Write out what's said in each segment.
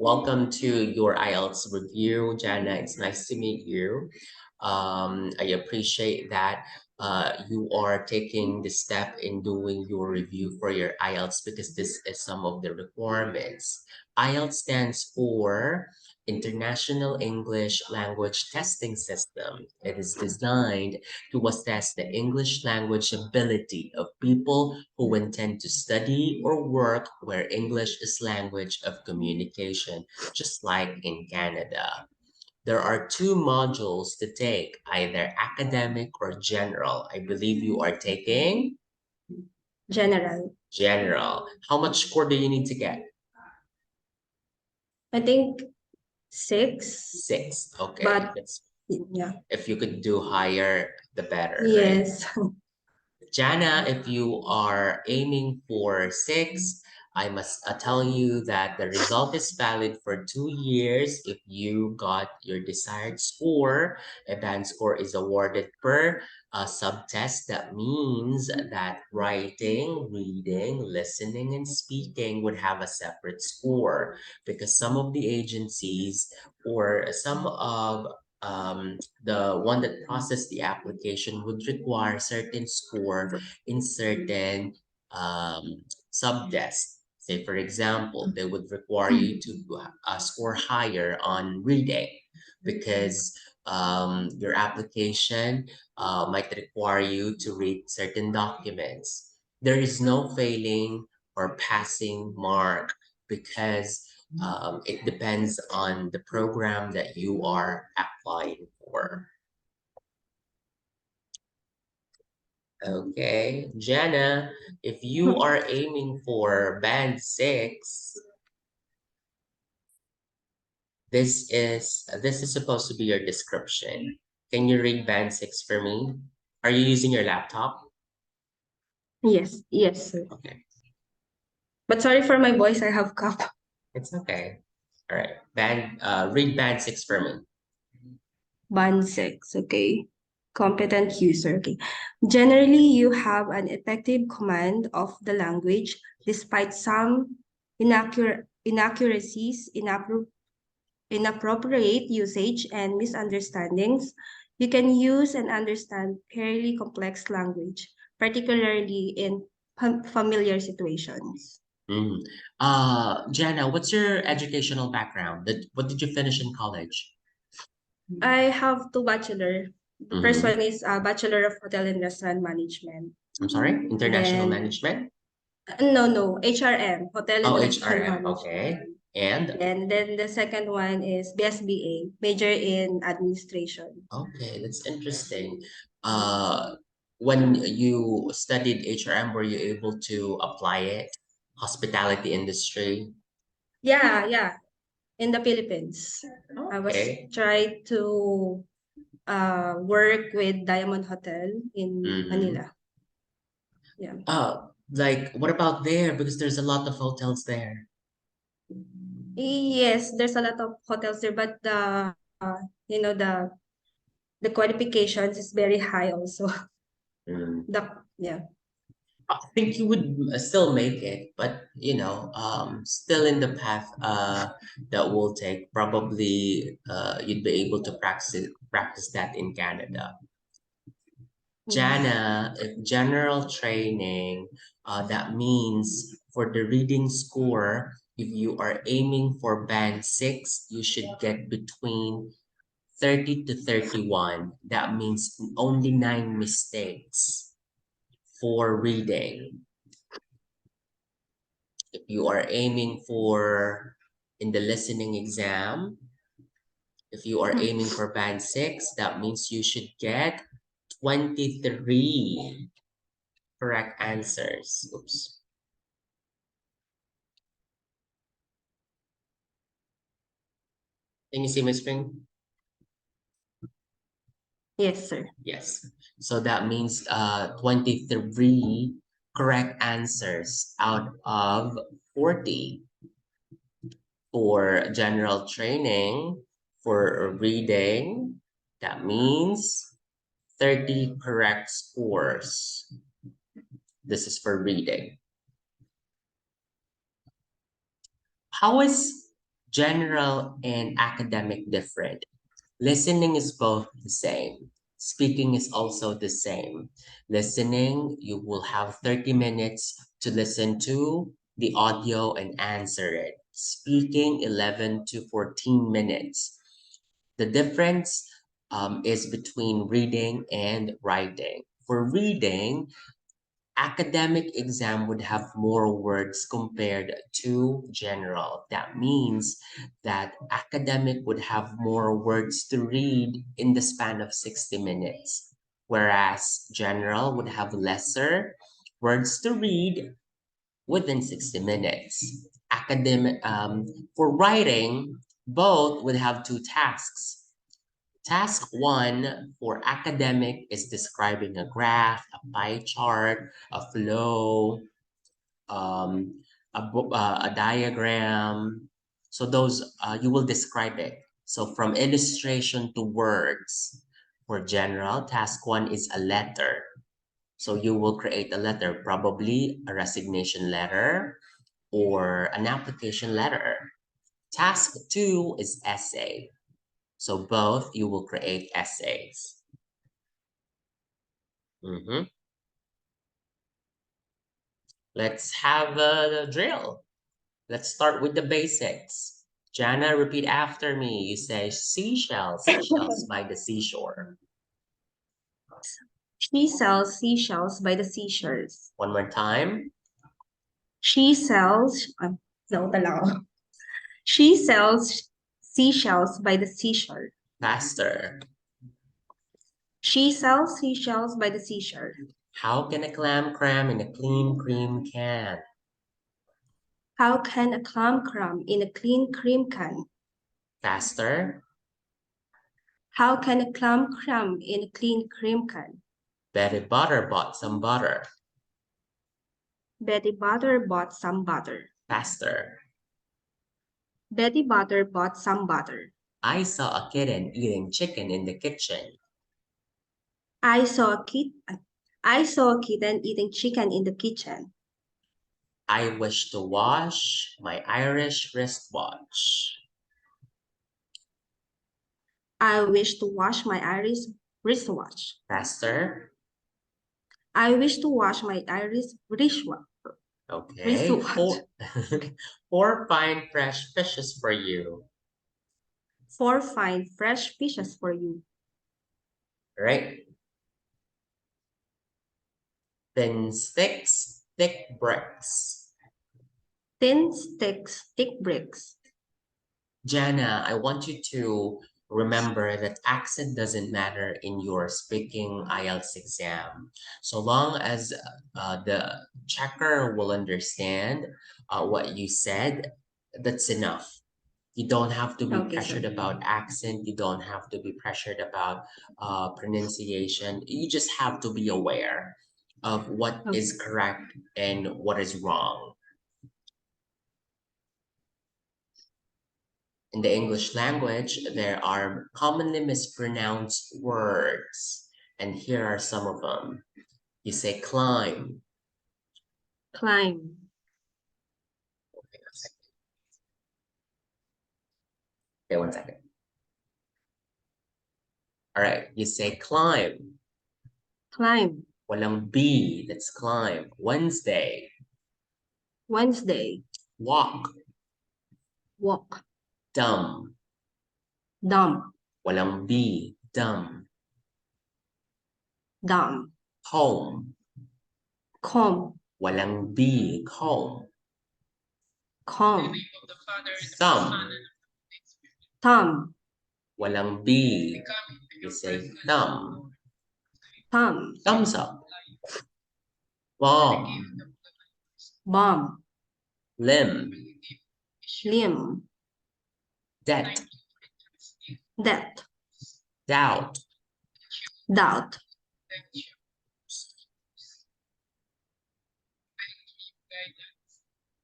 Welcome to your IELTS review, Janna. It's nice to meet you. I appreciate that you are taking the step in doing your review for your IELTS because this is some of the requirements. IELTS stands for International English Language Testing System. It is designed to assess the English language ability of people who intend to study or work where English is language of communication, just like in Canada. There are two modules to take, either academic or general. I believe you are taking General. general. How much score do you need to get? I think 6, 6. Okay. but That's, yeah. if you could do higher, the better, right? Yes. Jana, if you are aiming for 6, I must tell you that the result is valid for 2 years. If you got your desired score, a band score is awarded per subtest. That means that writing, reading, listening, and speaking would have a separate score because some of the agencies or some of the one that processed the application would require certain score in certain subtests. Say, for example, they would require you to score higher on reading because your application might require you to read certain documents. There is no failing or passing mark because it depends on the program that you are applying for. Okay, Jana, if you are aiming for band 6, this is supposed to be your description. Can you read band 6 for me? Are you using your laptop? Yes. Yes, sir. Okay, But sorry for my voice. I have cough. it's okay. All right, read band 6 for me. Band 6. Okay. Competent user. Okay. Generally, you have an effective command of the language despite some inaccuracies, inappropriate usage, and misunderstandings. You can use and understand fairly complex language, particularly in familiar situations. Mm. Jana, what's your educational background? What did you finish in college? I have two bachelor. The first Mm-hmm. one is a Bachelor of Hotel and Restaurant Management. I'm sorry, international Then, management? no, HRM, Hotel and Oh, Restaurant HRM. Management. Okay. And Then the second one is BSBA, major in administration. okay, that's interesting. Uh, when you studied HRM, were you able to apply it? Hospitality industry. Yeah, in the Philippines. I was Okay. tried to work with Diamond Hotel in Mm-hmm. Manila. Yeah. Like what about there? Because there's a lot of hotels there. Yes, there's a lot of hotels there, but you know the qualifications is very high also. Mm. Yeah. I think you would still make it, but still in the path that will take. Probably you'd be able to practice that in Canada. Yes. Jana, if general training, that means for the reading score, if you are aiming for band 6, you should get between 30 to 31. That means only 9 mistakes for reading. If you are aiming for in the listening exam, if you are aiming for band 6, that means you should get 23 correct answers. Oops. Can you see my screen? Yes, sir. Yes. So that means 23 correct answers out of 40 for general training. For reading, that means 30 correct scores. This is for reading. How is General and academic different. Listening is both the same. Speaking is also the same. Listening, you will have 30 minutes to listen to the audio and answer it. Speaking, 11 to 14 minutes. The difference is between reading and writing. For reading, academic exam would have more words compared to general. That means that academic would have more words to read in the span of 60 minutes, whereas general would have lesser words to read within 60 minutes. Academic, for writing, both would have two tasks. Task one for academic is describing a graph, a pie chart, a flow, a diagram. So those you will describe it. So from illustration to words. For general, task one is a letter. So you will create a letter, probably a resignation letter or an application letter. Task two is essay. So both you will create essays. Mhm. Let's have a drill. Let's start with the basics. Jana, repeat after me. You say seashells, seashells by the seashore. She sells seashells by the seashores. One more time. She sells, no, talaga. She sells seashells by the seashore. Faster. She sells seashells by the seashore. How can a clam cram in a clean cream can? How can a clam crumb in a clean cream can? Faster. How can a clam crumb in a clean cream can? Betty Butter bought some butter. Betty Butter bought some butter. Faster. Betty Butter bought some butter. I saw a kitten eating chicken in the kitchen. I saw a kid. I saw a kitten eating chicken in the kitchen. I wish to wash my Irish wristwatch. I wish to wash my Irish wristwatch. Faster. I wish to wash my Irish wristwatch. Okay. Wristwatch. Four fine fresh fishes for you. 4 fine fresh fishes for you. Right? Thin sticks, thick bricks. Thin sticks, thick bricks. Jana, I want you to remember that accent doesn't matter in your speaking IELTS exam. So long as the checker will understand what you said, that's enough. You don't have to be Okay, pressured sir. about accent. You don't have to be pressured about pronunciation. You just have to be aware of what Okay. is correct and what is wrong. In the English language, there are commonly mispronounced words, and here are some of them. You say climb. Climb. Okay, one second. All right, you say climb. Climb. Walang B, that's climb. Wednesday. Wednesday. Walk. Walk. Dumb. Dumb. Walang B, dumb. Dumb. Home. Comb. Walang B, comb. Comb. Thumb. Thumb. Walang B. You say thumb. Thumb. Thumbs up. Bomb. Bomb. Limb. Limb. Debt. Debt. Doubt. Doubt.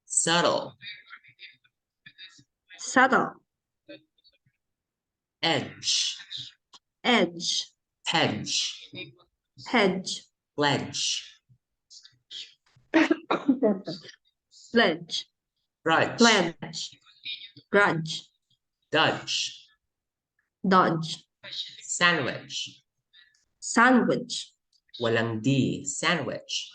Subtle. Subtle. Edge. Edge. Hedge. Hedge. Pledge. Pledge. Grudge. Pledge. grudge, Dodge. dodge, Sandwich. sandwich, Walang D. Sandwich.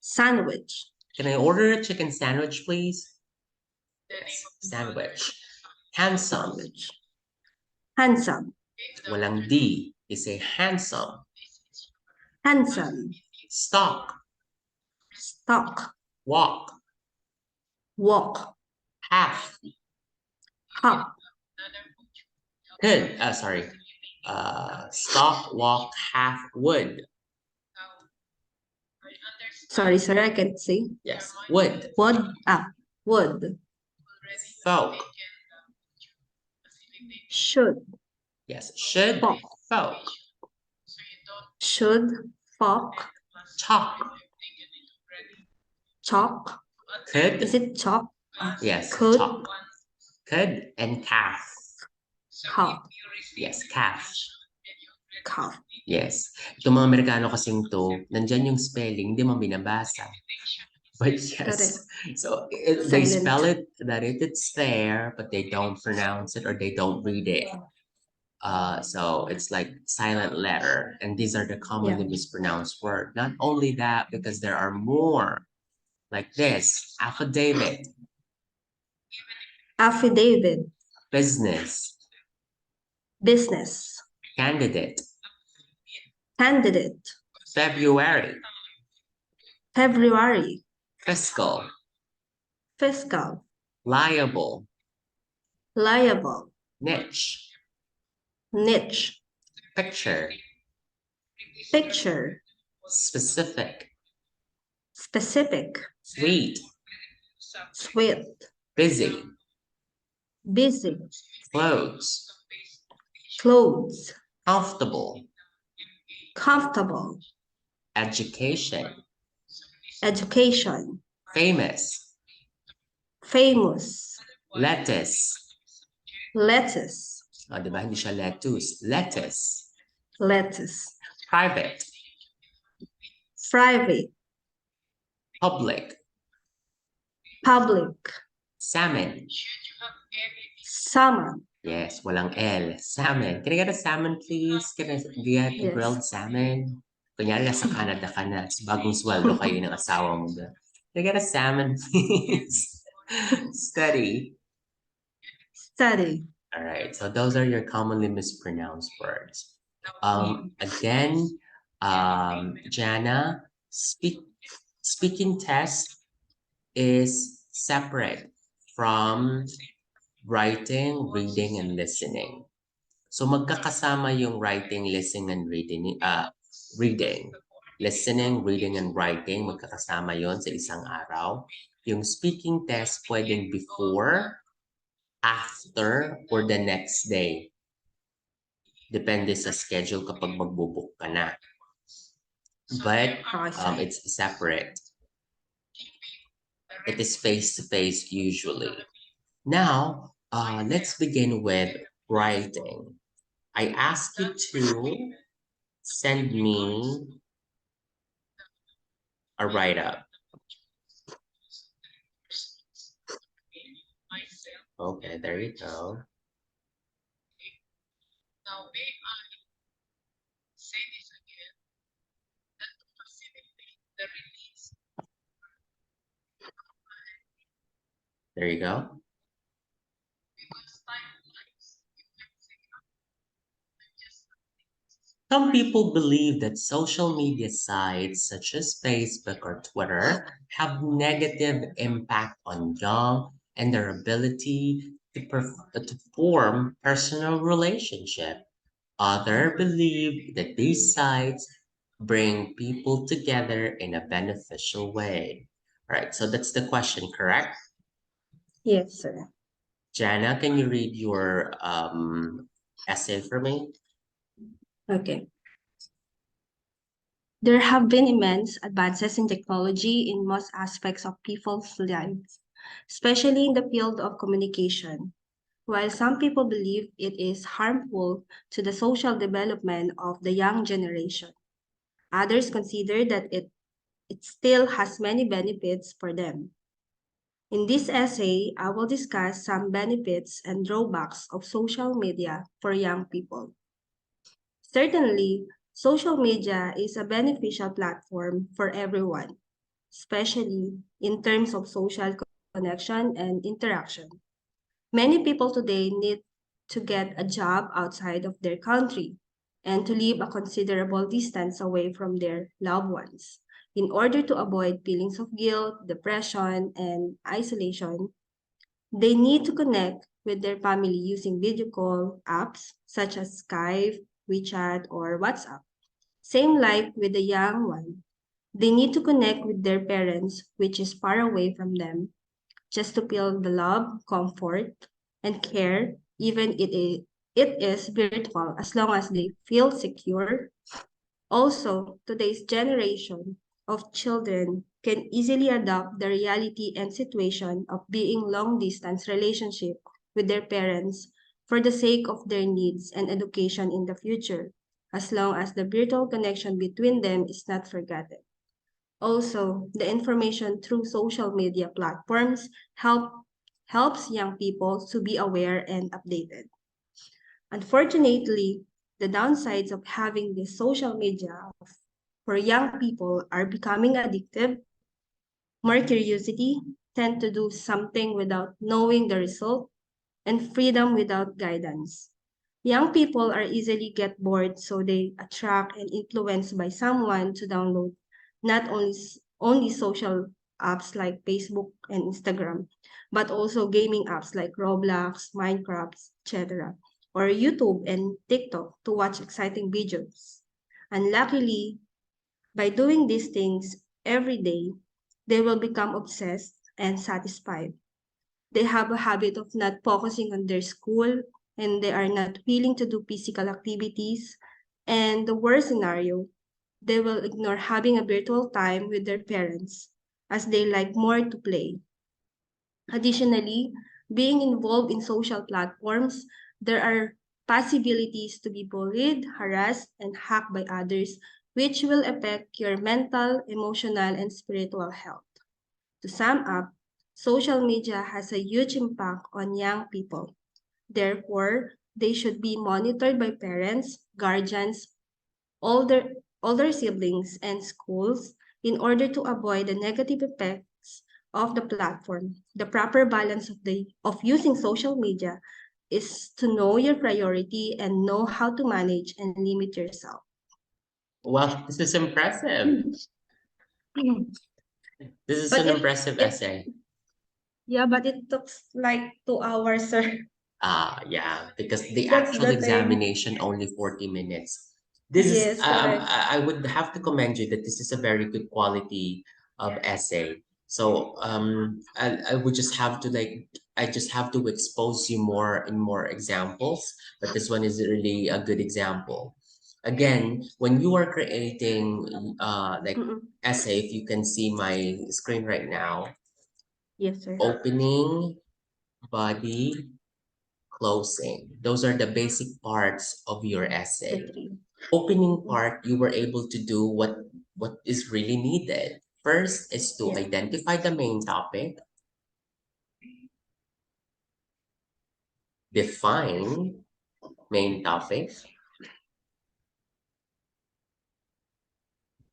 sandwich, Can I order a chicken sandwich, please? Yes. Sandwich. Handsome. sandwich, handsome, Walang D. You say handsome. handsome, Stalk. stock, Walk. walk, Half. hop. Could. Sorry. Stalk, walk, half, wood. Sorry, sir, I can't say. Yes. Wood. Wood, wood, Folk. should, Yes. Should. folk, Folk. should, folk, Chalk. chalk. Could. Is it chalk? Yes. Could, Chalk. Could and calf. calf, Yes. Calf. calf. Yes. Itong mga Amerikano kasing to, nandyan yung spelling, hindi mo binabasa. But Correct. yes, so they Silent. spell it that it's there, but they don't pronounce it or they don't read it. So it's like silent letter, and these are the commonly mispronounced word. Not only that, because there are more like this: affidavit, Affidavit, business, business, candidate, candidate, February, February, fiscal, fiscal, liable, liable, niche, niche, picture, picture, specific, specific, sweet, sweet, busy, busy, clothes, clothes, comfortable, comfortable, education, education, famous, famous, lettuce. lettuce, Di ba? Hindi siya lettuce. Lettuce. lettuce, Private. private, Public. public, Salmon. salmon, Yes, walang L. Salmon. Can I get a salmon, please? Can I get a grilled salmon? Kunyari, nasa Canada ka na. Bagong sweldo kayo ng asawa mo doon. Can I get a salmon, please? Study. study, All right, so those are your commonly mispronounced words. Again, Janna, speaking test is separate from writing, reading, and listening. So magkakasama yung writing, listening, and reading. Listening, reading, and writing, magkakasama yon sa isang araw. Yung speaking test pwedeng before, after, or the next day. Depende sa schedule kapag magbubook ka na. But it's separate. It is face-to-face usually. Now, let's begin with writing. I ask you to send me a write-up. Okay, there you go. There you go. Some people believe that social media sites such as Facebook or Twitter have negative impact on young and their ability to form personal relationship. Others believe that these sites bring people together in a beneficial way. All right, so that's the question, correct? yes, sir. Janna, can you read your essay for me? Okay. There have been immense advances in technology in most aspects of people's lives, especially in the field of communication. While some people believe it is harmful to the social development of the young generation, others consider that it still has many benefits for them. In this essay, I will discuss some benefits and drawbacks of social media for young people. Certainly, social media is a beneficial platform for everyone, especially in terms of social connection and interaction. Many people today need to get a job outside of their country and to live a considerable distance away from their loved ones. In order to avoid feelings of guilt, depression, and isolation, they need to connect with their family using video call apps such as Skype, WeChat, or WhatsApp. Same like with the young one. They need to connect with their parents, which is far away from them, just to feel the love, comfort, and care, even it is virtual, as long as they feel secure. Also, today's generation of children can easily adopt the reality and situation of being long distance relationship with their parents for the sake of their needs and education in the future, as long as the virtual connection between them is not forgotten. Also, the information through social media platforms helps young people to be aware and updated. Unfortunately, the downsides of having this social media for young people are becoming addictive, more curiosity, tend to do something without knowing the result, and freedom without guidance. Young people are easily get bored, so they attract and influenced by someone to download not only social apps like Facebook and Instagram, but also gaming apps like Roblox, Minecraft, etc., or YouTube and TikTok to watch exciting videos. And luckily, by doing these things every day, they will become obsessed and satisfied. They have a habit of not focusing on their school and they are not willing to do physical activities. And the worst scenario, they will ignore having a virtual time with their parents as they like more to play. Additionally, being involved in social platforms, there are possibilities to be bullied, harassed, and hacked by others, which will affect your mental, emotional, and spiritual health. To sum up, social media has a huge impact on young people. Therefore, they should be monitored by parents, guardians, older, older siblings, and schools in order to avoid the negative effects of the platform. The proper balance of using social media is to know your priority and know how to manage and limit yourself. Well, this is impressive. This is But an impressive it essay. yeah, but it took like 2 hours, sir. Yeah, because the That's actual the thing. examination only 40 minutes. This is, Yes, correct. I would have to commend you that this is a very good quality of essay. So I would just have to like, I just have to expose you more and more examples, but this one is really a good example. Again, when you are creating like Mm-mm. essay, if you can see my screen right now, Yes, sir. opening, body, closing. Those are the basic parts of your The essay. three. Opening Mm-mm. part, you were able to do what is really needed. First is to Yes. identify the main topic, define main topic,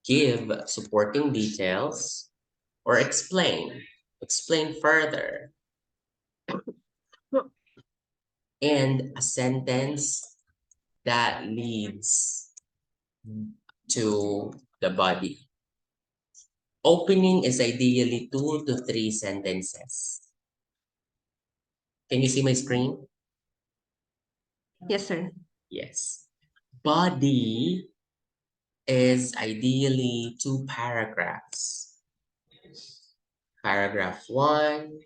give supporting details, or explain further, and a sentence that leads to the body. Opening is ideally 2 to 3 sentences. Can you see my screen? Yes, sir. Yes. Body is ideally 2 paragraphs. Paragraph 1,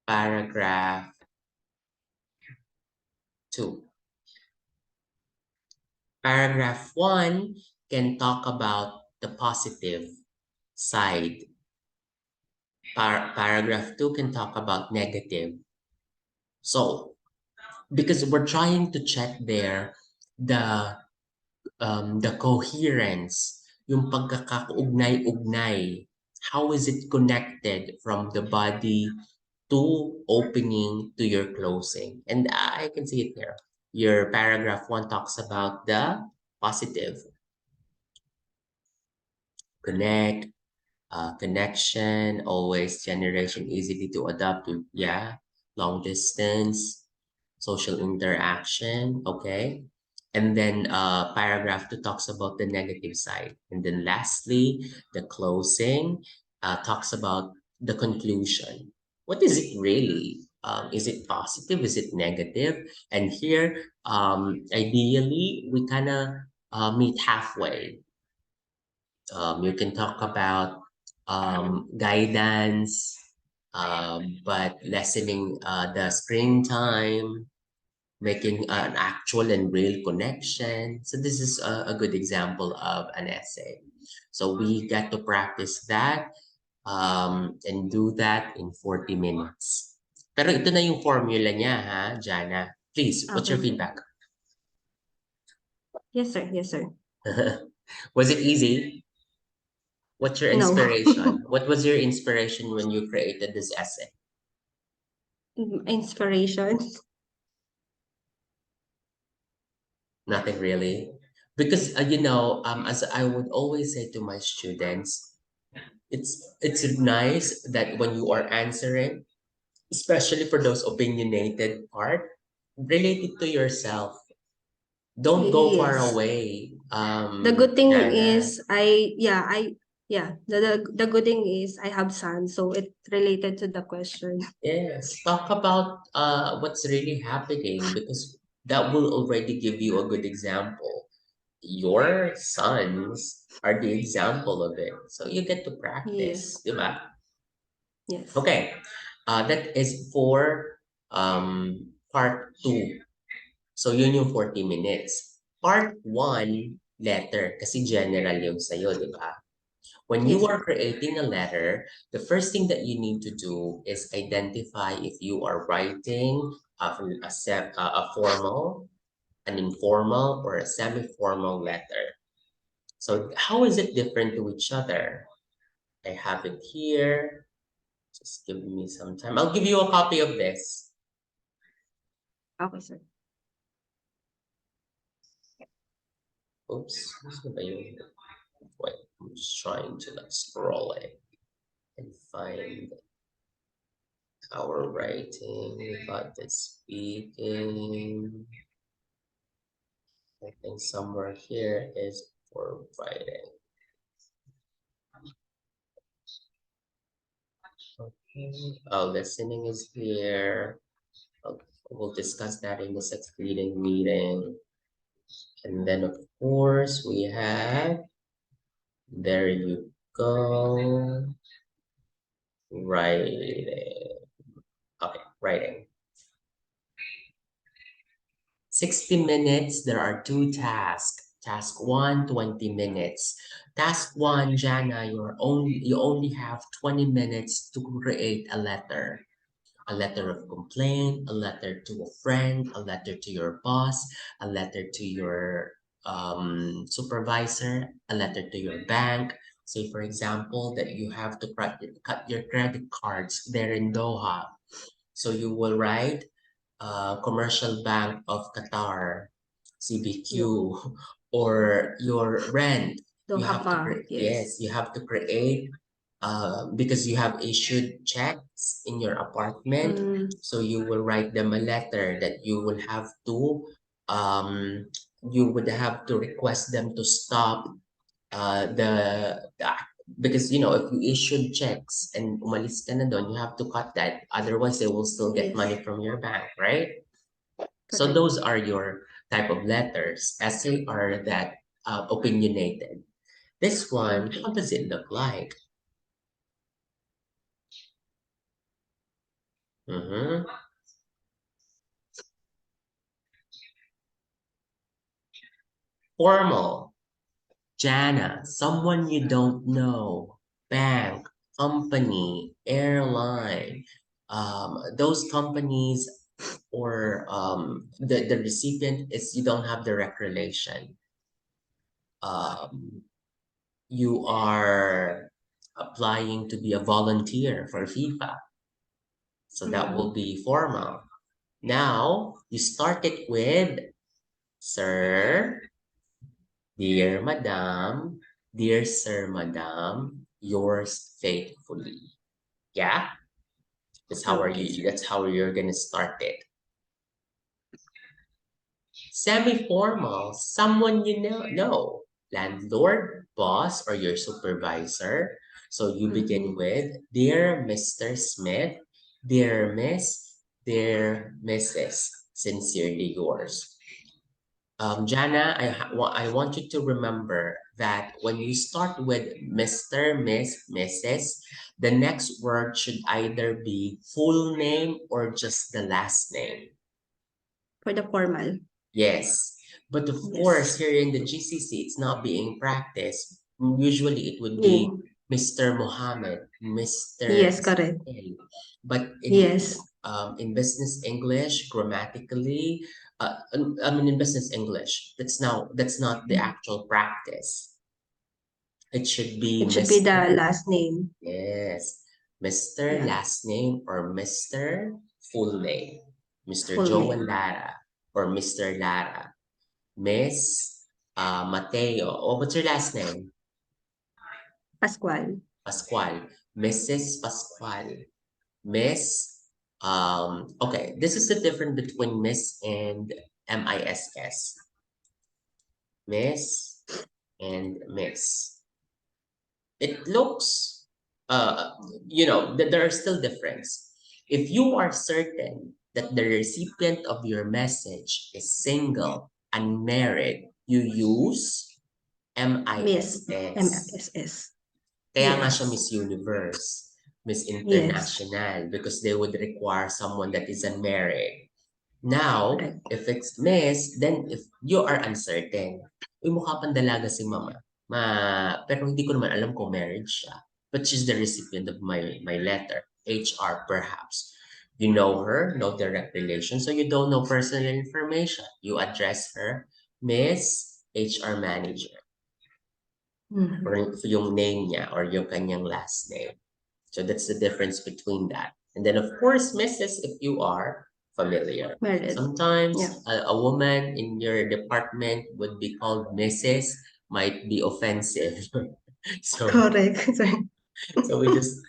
paragraph 2. Paragraph 1 can talk about the positive side. Paragraph 2 can talk about negative. So, because we're trying to check there the coherence yung pagkakaugnay-ugnay. How is it connected from the body to opening to your closing? And I can see it there. Your paragraph one talks about the positive, connect, connection, always generation, easily to adapt to, yeah, long distance, social interaction, okay? And then paragraph two talks about the negative side. And then lastly, the closing talks about the conclusion. What is it really? Is it positive? Is it negative? And here, ideally, we kind of meet halfway. You can talk about guidance, but lessening the screen time, making an actual and real connection. So this is a good example of an essay. So we get to practice that and do that in 40 minutes. Pero ito na yung formula niya, ha, Jana. Please, what's Okay, your sir. feedback? Yes, sir. Yes, sir. Was it easy? What's your No. inspiration? What was your inspiration when you created this essay? Inspiration. Nothing really. Because as I would always say to my students, it's nice that when you are answering, especially for those opinionated part, relate it to yourself. Don't go far Yes. away, The good thing Jana. is the good thing is I have son, so it related to the question. Yes, talk about what's really happening because that will already give you a good example. Your sons are the example of it. So you get to Yes. practice, diba? Yes. Okay, that is for part two. So yun yung 40 minutes. Part one, letter, kasi general yung sa'yo, di ba? When you Yes, are sir. creating a letter, the first thing that you need to do is identify if you are writing a formal, an informal, or a semi-formal letter. So how is it different to each other? I have it here. Just give me some time. I'll give you a copy of this. Okay, sir. Oops. Saan ba yun? Wait, I'm just trying to like scroll it and find our writing. We got the speaking. I think somewhere here is for writing. Okay. Oh, listening is here. Okay. We'll discuss that in the succeeding meeting. And then, of course, we have, there you go, writing. Okay, writing. 60 minutes, there are two tasks. Task one, 20 minutes. Task one, Jana, you only have 20 minutes to create a letter. A letter of complaint, a letter to a friend, a letter to your boss, a letter to your supervisor, a letter to your bank. Say, for example, that you have to cut your credit cards there in Doha. So you will write Commercial Bank of Qatar, Yeah. CBQ, or your rent. Don't You have have to create, yes. yes, you have to create because you have issued checks in your apartment. Mm, So you will write them a letter that um, you would have to request them to stop the because if you issued checks and umalis ka na doon, you have to cut that. Otherwise, they will still get yes. money from your bank, right? So Correct. those are your type of letters. Essay are that opinionated. This one, how does it look like? Mhm. Formal. Jana, someone you don't know. Bank, company, airline. Those companies or the recipient is you don't have direct relation. Um, you are applying to be a volunteer for FIFA. So that will Mm-hmm. be formal. Now, you start it with Sir, dear Madam, dear Sir, Madam, yours faithfully. Yeah, Okay. that's how you're gonna start it. Semi-formal, someone you know, landlord, boss, or your supervisor. So you begin Mm-hmm. with, Dear Mr. Smith, Dear Miss, Dear Mrs., sincerely yours. Jana, I want you to remember that when you start with Mr., Miss, Mrs., the next word should either be full name or just the last name. For the formal. Yes, but of Yes. course, here in the GCC, it's not being practiced. Usually, it would Yeah. be Mr. Mohammed, Mr. Yes, correct. Ismail. But Yes. in business English, grammatically, I mean in business English, that's not the actual practice. It should be It should be Mr. the last name. Yes, Mr. Yeah. last name or Mr. full name, Mr. Full Joel name. Lara or Mr. Lara. Miss Mateo. Oh, what's your last name? Pascual. Pascual. Mrs. Pascual. Miss. Okay, this is the difference between Miss and MISS. Miss and Miss. It looks, uh, there are still difference. If you are certain that the recipient of your message is single, unmarried, you use Miss MISS. MSS. Kaya nga siya Yes. Miss Universe, Miss Yes. International, because they would require someone that is unmarried. Now, Correct. if it's Miss, then if you are uncertain, uy, mukha pang dalaga si mama. Pero hindi ko naman alam kung married siya. But she's the recipient of my letter. HR perhaps. You know her, no direct relation, so you don't know personal information. You address her, Miss HR Manager. Or Mm-hmm. yung name niya or yung kanyang last name. So that's the difference between that. And then of course, Mrs. if you are familiar. Married. Sometimes Yeah. a woman in your department would be called Mrs. might be offensive. so Correct. Sorry. so we just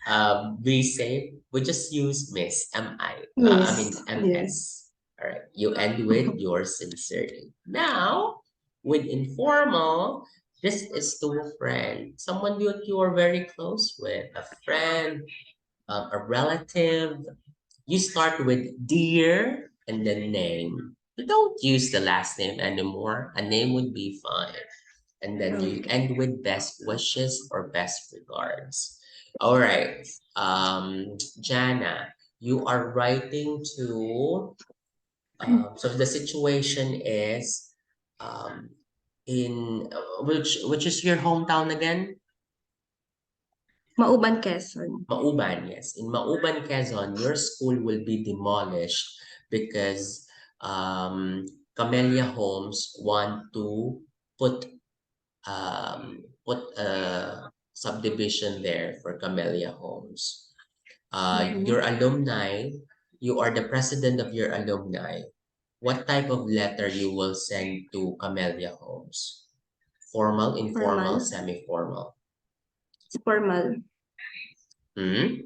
be safe. We just use Miss I Miss. mean Yeah. MS. All right. You end with yours sincerely. Now, with informal, this is to a friend, someone that you are very close with, a friend, a relative. You start with dear and then name. You don't use the last name anymore. A name would be fine. And then you Okay. end with best wishes or best regards. All right. Jana, you are writing to, so the situation is um, in which is your hometown again? Mauban, Quezon. Mauban, yes. In Mauban, Quezon, your school will be demolished because Camellia Homes want to put put a subdivision there for Camellia Homes. Your Mm-hmm. alumni, you are the president of your alumni. What type of letter you will send to Camellia Homes? Formal, informal, Formal. semi-formal. Formal. Hmm?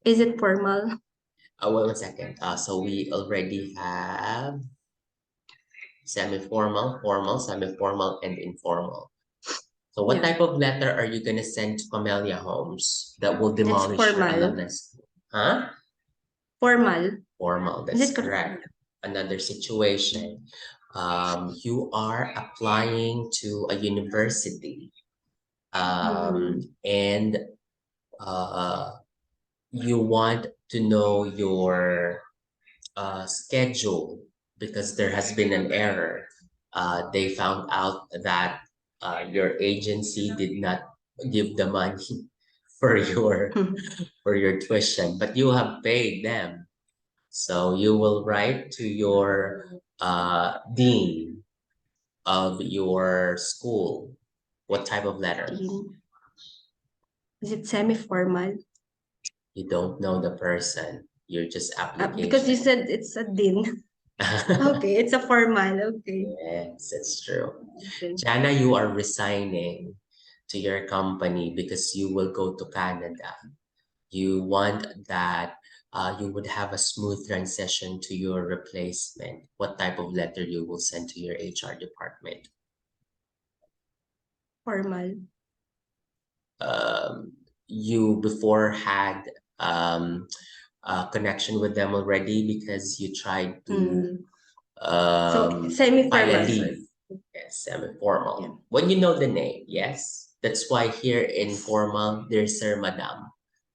Is it formal? Well, 1 second. So we already have semi-formal, formal, semi-formal, and informal. So what Yeah. type of letter are you gonna send to Camellia Homes that will It's demolish your formal. alumni school? Huh? Formal. Formal, Is it that's correct? correct. Another situation. You are applying to a university, Mm-hmm. and uh, you want to know your schedule because there has been an error. They found out that your agency did not give the money for your tuition, but you have paid them. So you will write to your dean of your school What type of letter? Dean. Is it semi-formal? You don't know the person. You're just Because you application. said it's a din. Okay, it's a formal. Okay. Yes, it's true. Okay. Jana, you are resigning to your company because you will go to Canada. You want that you would have a smooth transition to your replacement. What type of letter you will send to your HR department? Formal. You before had um, a connection with them already because you tried to Mm. So um, file a semi-formal, leave. sorry. Yes, Yeah. semi-formal. When you know the name, yes. That's why here in Yes. formal, there's Sir Madam.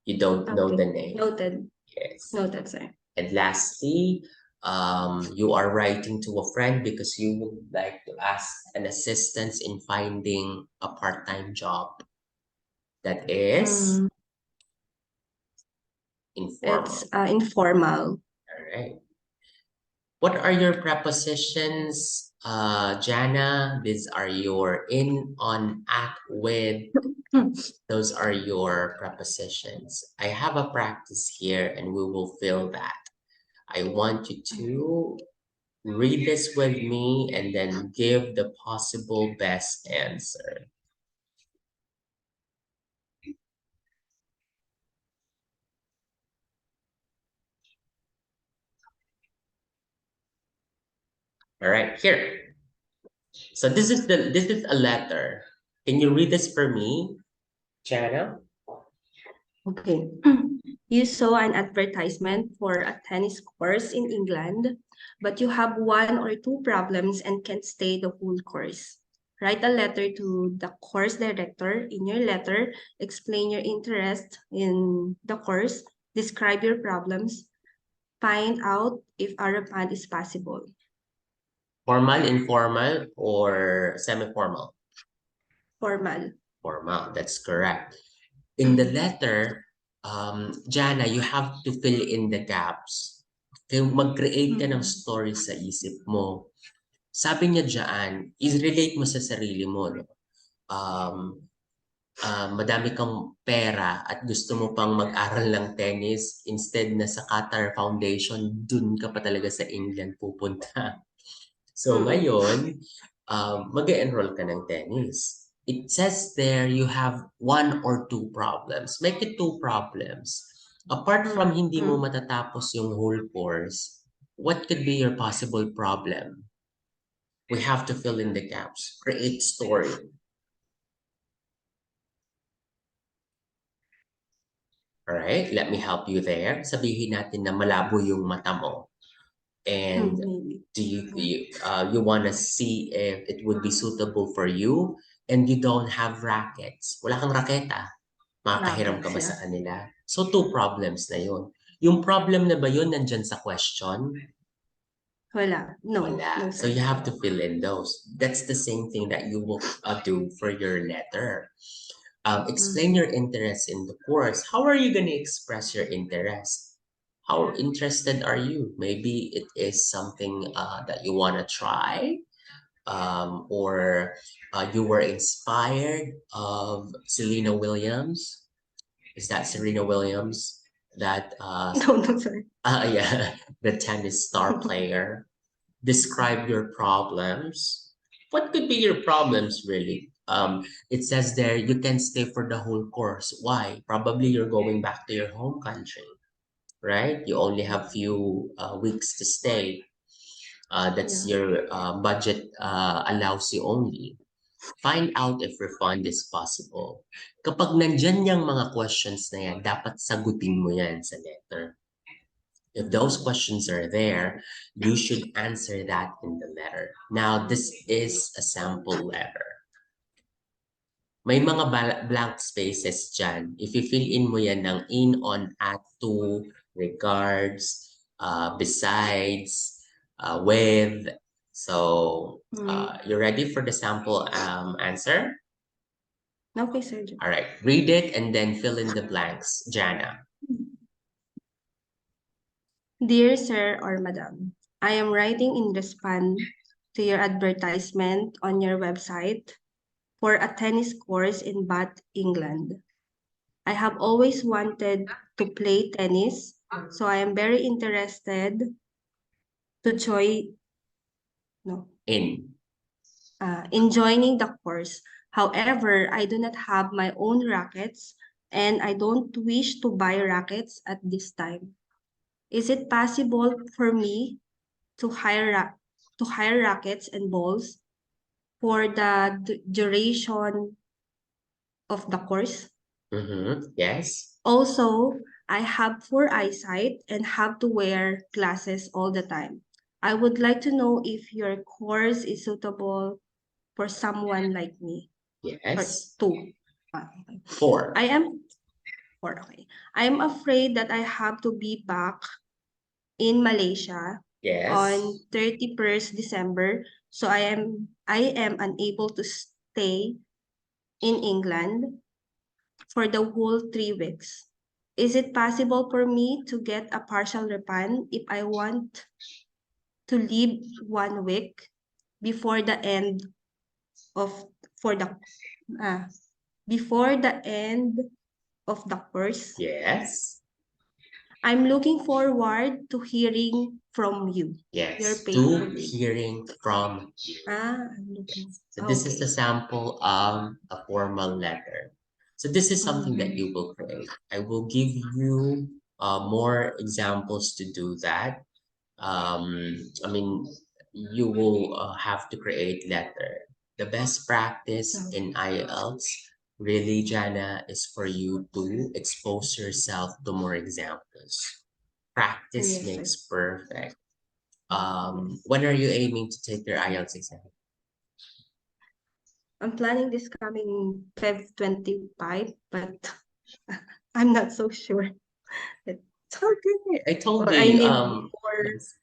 You don't know the Okay. name. Noted. Yes. Noted, sir. And lastly, you are writing to a friend because you would like to ask an assistance in finding a part-time job. That is Mm. It's informal. informal. All right. What are your prepositions, Jana? These are your in, on, at, with. Those are your prepositions. I have a practice here and we will fill that. I want you to read this with me and then give the possible best answer. All right, here. So this is a letter. Can you read this for me, Jana? Okay. You saw an advertisement for a tennis course in England, but you have one or two problems and can't stay the whole course. Write a letter to the course director. In your letter, explain your interest in the course, describe your problems, find out if a refund is possible. Formal, informal, or semi-formal? Formal. Formal, that's correct. In the letter, Jana, you have to fill in the gaps. Kaya mag-create ka ng Mm. story sa isip mo. Sabi niya dyan, is-relate mo sa sarili mo. No? Um, madami kang pera at gusto mo pang mag-aral ng tennis instead na sa Qatar Foundation, dun ka pa talaga sa England pupunta. So Mm. ngayon, mag-enroll ka ng tennis. It says there you have one or two problems. Make it two problems. Apart from hindi mo Mm. matatapos yung whole course, what could be your possible problem? We have to fill in the gaps. Create story. Alright, let me help you there. Sabihin natin na malabo yung mata mo. And Maybe. you want to see if it would be suitable for you and you don't have rackets. Wala kang raketa. Makakahiram ka Rackets, ba sa yeah. kanila? So, two problems na yun. Yung problem na ba yun nandyan sa question? Wala. No. Wala. No, So, sir. you have to fill in those. That's the same thing that you will do for your letter. Explain Mm. your interest in the course. How are you going to express your interest? How interested are you? Maybe it is something that you want to try, or you were inspired of Selena Williams. Is that Serena Williams? That No, no, sir. yeah, the tennis star player. Describe your problems. What could be your problems really? It says there you can stay for the whole course. Why? Probably you're going back to your home country, right? You only have few weeks to stay. That's Yeah. your budget allows you only. Find out if refund is possible. Kapag nandyan yung mga questions na yan, dapat sagutin mo yan sa letter. If those questions are there, you should answer that in the letter. Now, this is a sample letter. May mga blank spaces dyan. If you fill in mo yan ng in, on, at, to, regards, besides, with. So, Mm. you ready for the sample answer? Okay, sir. All right, read it and then fill in the blanks, Jana. Dear Sir or Madam, I am writing in response to your advertisement on your website. for a tennis course in Bath, England. I have always wanted to play tennis, so I am very interested to join no, In. in joining the course. However, I do not have my own rackets and I don't wish to buy rackets at this time. Is it possible for me to hire rackets and balls for the duration of the course? Mm-hmm. Yes. Also, I have poor eyesight and have to wear glasses all the time. I would like to know if your course is suitable for someone like me or Yes. two. Okay. Four. I am or okay. I am afraid that I have to be back in Malaysia Yes. on 31st December, so I am unable to stay in England for the whole 3 weeks. Is it possible for me to get a partial refund if I want to leave 1 week before the end of for the uh, before the end of the course? Yes. I'm looking forward to hearing from you, your Yes. To faithfully. hearing from you. I'm looking. So this is the Okay. sample of a formal letter. So this is something that Mm-hmm. you will create. I will give you more examples to do that. I mean, you will have to create letter. The best practice Oh, in IELTS, really, Jana, is for you to expose yourself to more examples. Practice yes, makes perfect. yes. When are you aiming to take your IELTS exam? I'm planning this coming Feb 25, but I'm not so sure. That- It's okay. I told Or I you, need more, yes,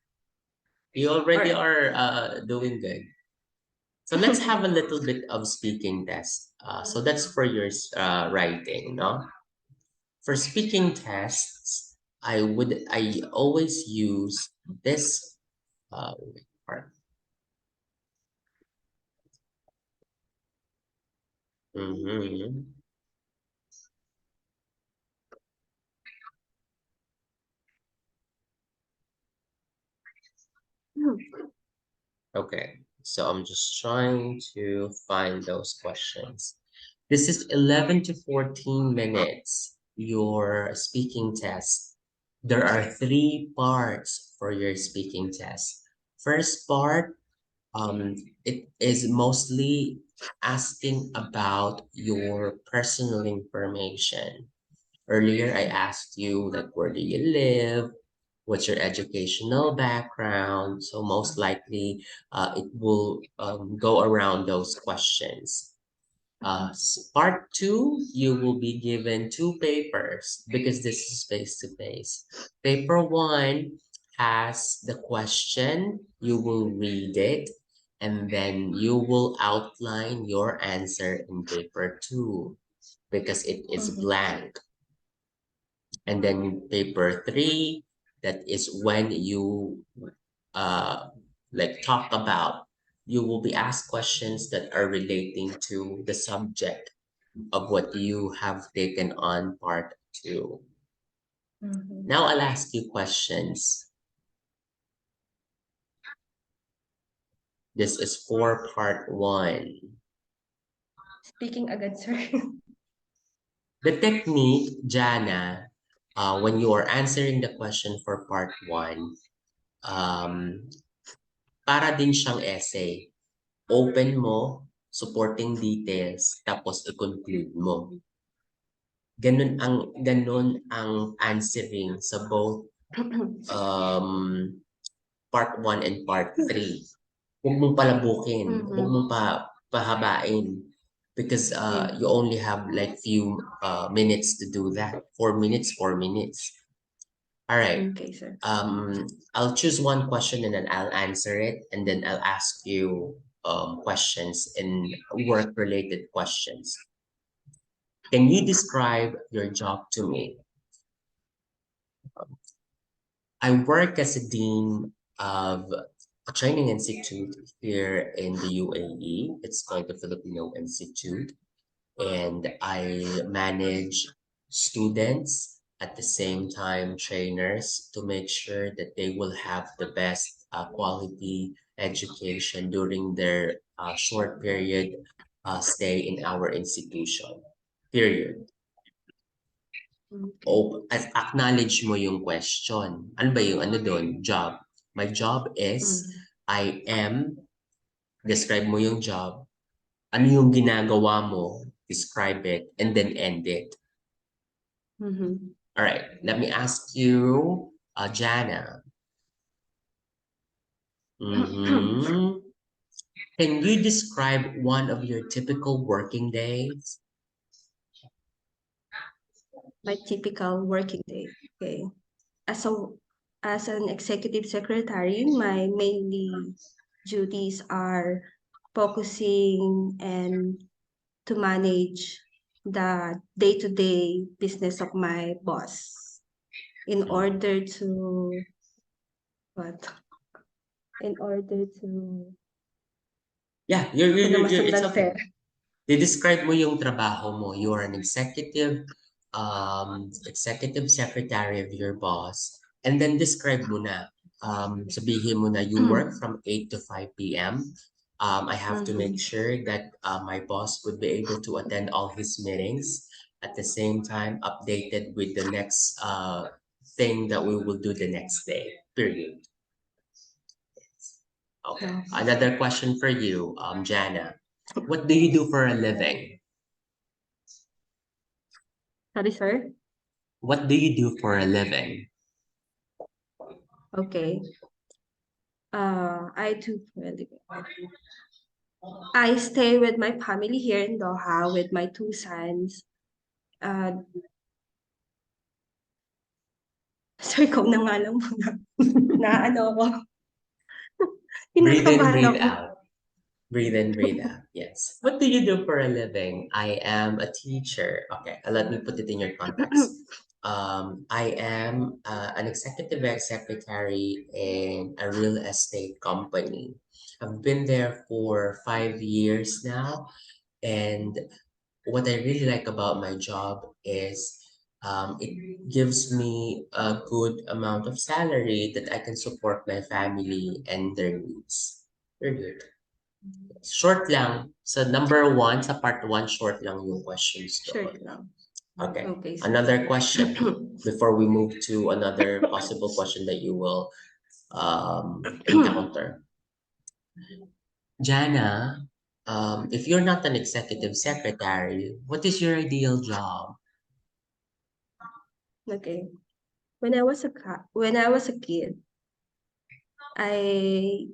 you already or are doing good. So let's have a little bit of speaking test. So that's for your writing, no? For speaking tests, I always use this part. Mm-hmm. Hmm, Okay, so I'm just trying to find those questions. This is 11 to 14 minutes, your speaking test. There are three parts for your speaking test. First part, it is mostly asking about your personal information. Earlier, I asked you, like, where do you live? What's your educational background? So most likely, it will go around those questions. Part two, you will be given two papers because this is face to face. Paper one has the question, you will read it, and then you will outline your answer in paper two because it is mhm, blank. And then paper three, that is when you uh, like talk about, you will be asked questions that are relating to the subject of what you have taken on part two. mhm. Now I'll ask you questions. This is for part one. Speaking agad, sir. The technique, Jana, when you are answering the question for part one, um, para din siyang essay. Open mo, supporting details, tapos i-conclude mo. Ganun ang answering sa both um, part one and part three. Huwag mong palabukin, huwag Mhm. mong pahabain because Yes. you only have like few minutes to do that. 4 minutes, 4 minutes. All right. Okay, sir. I'll choose one question and then I'll answer it, and then I'll ask you questions and work-related questions. Can you describe your job to me? I work as a dean of training institute here in the UAE. It's called the Filipino Institute, and I manage students at the same time trainers to make sure that they will have the best quality education during their short period stay in our institution. Period. Okay. O acknowledge mo yung question. Ano ba yung ano doon? Job. My job is Mm. I am, describe mo yung job. Ano yung ginagawa mo? Describe it and then end it. Mm-hmm. All right, let me ask you, Janna. Mm-hmm. Can you describe one of your typical working days? My typical working day. Okay. As a as an executive secretary, my mainly duties are focusing and to manage the day-to-day business of my boss in order to what? In order to Yeah, ko na it's masundan, sir. okay. Describe mo yung trabaho mo. You are an executive secretary of your boss. And then describe mo na. Sabihin mo na you work from 8 to 5 p.m. I have to make Mhm. sure that my boss would be able to attend all his meetings at the same time, updated with the next thing that we will do the next day. Period. Okay. Okay, sir. Another question for you, Jana. What do you do for a living? Sorry, sir. What do you do for a living? Okay. I do really. I stay with my family here in Doha with my two sons. Uh, so ikaw na nga lang muna. Na ano ako, Breathe in, kinakabahan breathe ako. out. Breathe in, breathe out. Yes. What do you do for a living? I am a teacher. Okay, let me put it in your context. I am an executive secretary in a real estate company. I've been there for 5 years now, and what I really like about my job is it gives me a good amount of salary that I can support my family and their needs. Very good. Short lang. Sa number one, sa part one, short lang yung questions Short doon. lang. Okay. Okay, sir. Another question before we move to another possible question that you will encounter. Jana, if you're not an executive secretary, what is your ideal job? Okay. When I was a kid, I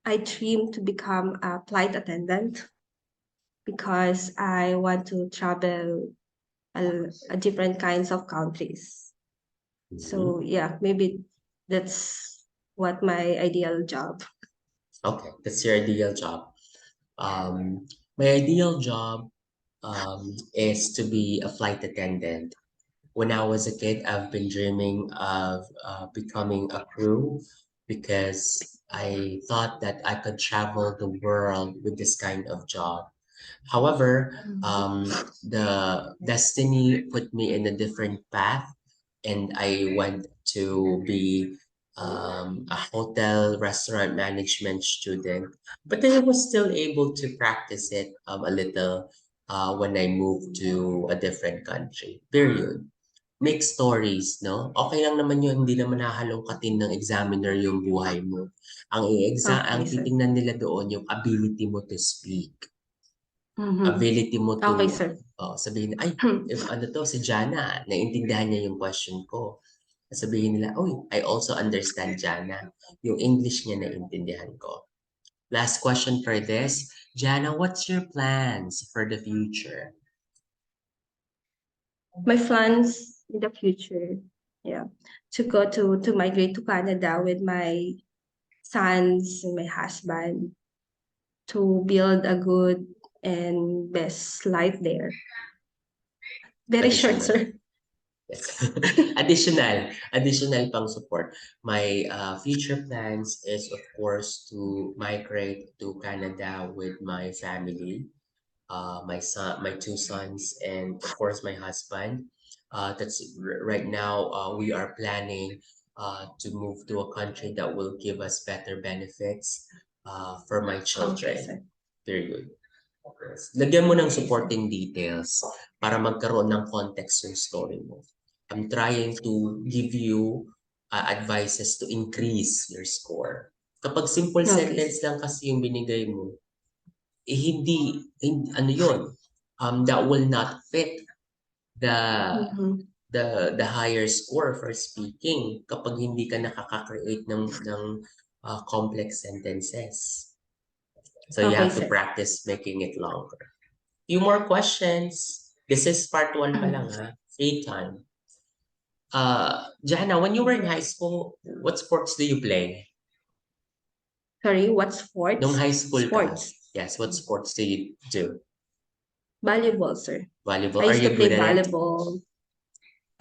I dreamed to become a flight attendant because I want to travel a different kinds of countries. So Mhm. yeah, maybe that's what my ideal job. Okay, that's your ideal job. My ideal job is to be a flight attendant. When I was a kid, I've been dreaming of becoming a crew because I thought that I could travel the world with this kind of job. However, Mhm. the destiny put me in a different path, and I went to be a hotel restaurant management student. But then I was still able to practice it a little when I moved to a different country. Period. Make stories, no? Okay lang naman yun, hindi naman hahalongkatin ng examiner yung buhay mo. Ang Okay, sir. titingnan nila doon yung ability mo to speak, Mhm. ability mo to Okay, sir. sabihin, ay, ano to, si Jana, naintindihan niya yung question ko. Sabihin nila, uy, I also understand Jana. Yung English niya naintindihan ko. Last question for this. Jana, what's your plans for the future? My plans in the future, yeah, to go to migrate to Canada with my sons and my husband to build a good and best life there. Very short, Additional. sir. Yes. Additional pang support. My future plans is, of course, to migrate to Canada with my family, my two sons, and of course my husband. Right now. We are planning to move to a country that will give us better benefits for my Okay, children. sir. Very good. Yes. Lagyan mo ng Okay, sir. supporting details para magkaroon ng context yung story mo. I'm trying to give you advices to increase your score. Kapag simple Okay, sir. sentence lang kasi yung binigay mo, ano yun, that will not fit the Mm-hmm. the higher score for speaking kapag hindi ka nakaka-create ng complex sentences. So you Okay, have to sir. practice making it longer. Few more questions. This is part one pa lang ha. Free time. Janna, when you were in high school, what sports do you play? Sorry, what Nung sports? high school ka, Sports. yes, what sports do you do? Volleyball, sir. Volleyball. I Are used to you good play at it? volleyball.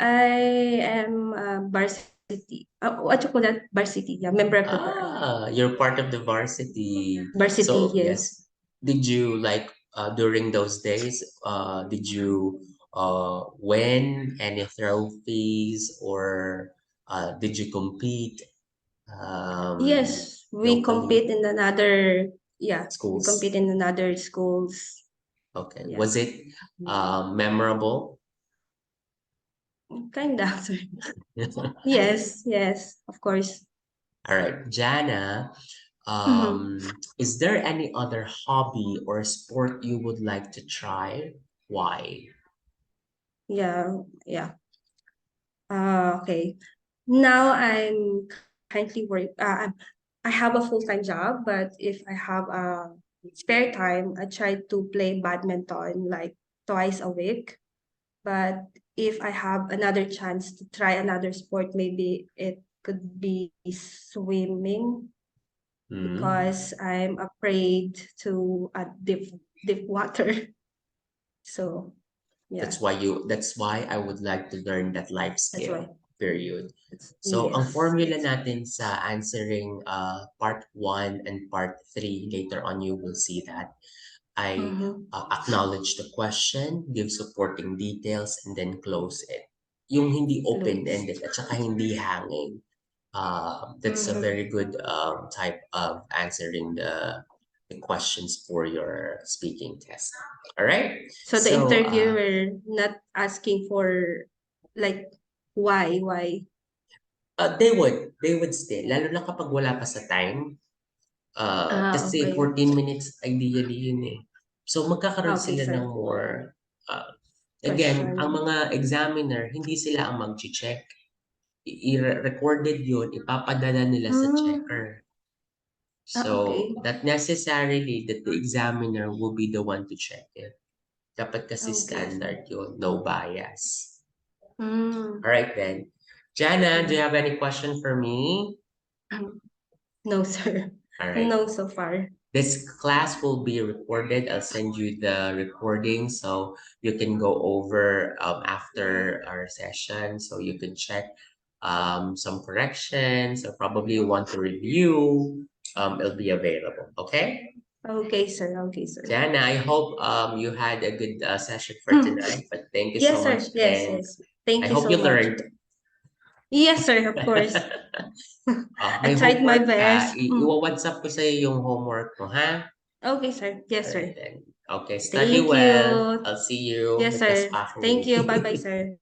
I am varsity. What you call that? Varsity. Yeah, member of the You're part of the varsity. varsity. So Yes. yes, did you like during those days? Did you win any trophies or did you compete Yes, we locally compete in another. Yeah, we compete schools? in another schools. Okay, Yeah, was it memorable? kind of. Sorry. All Yes, yes, of course. right, Jana. Mhm. Is there any other hobby or sport you would like to try? Why? Yeah, yeah. Okay. Now I'm currently work. I have a full-time job, but if I have spare time, I try to play badminton like twice a week. But if I have another chance to try another sport, maybe it could be swimming Hmm. because I'm afraid to deep water. So yeah, That's why I would like to learn that life that's why. skill. Period. So, ang Yes, formula yes. natin sa answering part 1 and part 3, later on you will see that. I Mm-hmm. acknowledge the question, give supporting details, and then close it. Yung hindi Close. open-ended at saka hindi hanging. That's a Mm-hmm. very good type of answering the questions for your speaking test. All right. So the So interviewer not asking for like why? they would stay, lalo na kapag wala pa sa time. Kasi Okay. 14 minutes ideally yun eh. So magkakaroon Okay, sila ng sir. more. Again, ang Question. mga examiner, hindi sila ang mag-check. I-recorded yun, ipapadala nila sa Hmm. checker. So, Okay. not necessarily that the examiner will be the one to check it. Dapat kasi Okay, sir. standard yun, no bias. Hmm. All right then. Jana, do Yeah. you have any question for me? No, sir. All right. No, so far. This class will be recorded. I'll send you the recording so you can go over after our session so you can check some corrections or probably want to review. It'll be available. Okay? Okay, sir. Okay, sir. Jana, I hope you had a good session for tonight. But thank you so Yes, much, sir. Yes, and yes. I Thank you hope so you much. learned. Yes, sir. Of course. May I tried my homework ka. best. I-WhatsApp ko sa'yo yung homework mo, ha? Okay, sir. Yes, Alright sir. then. Okay, study Thank well. you. I'll see you. Yes, Magkas sir. pa ako Thank eh. you. Bye-bye, sir.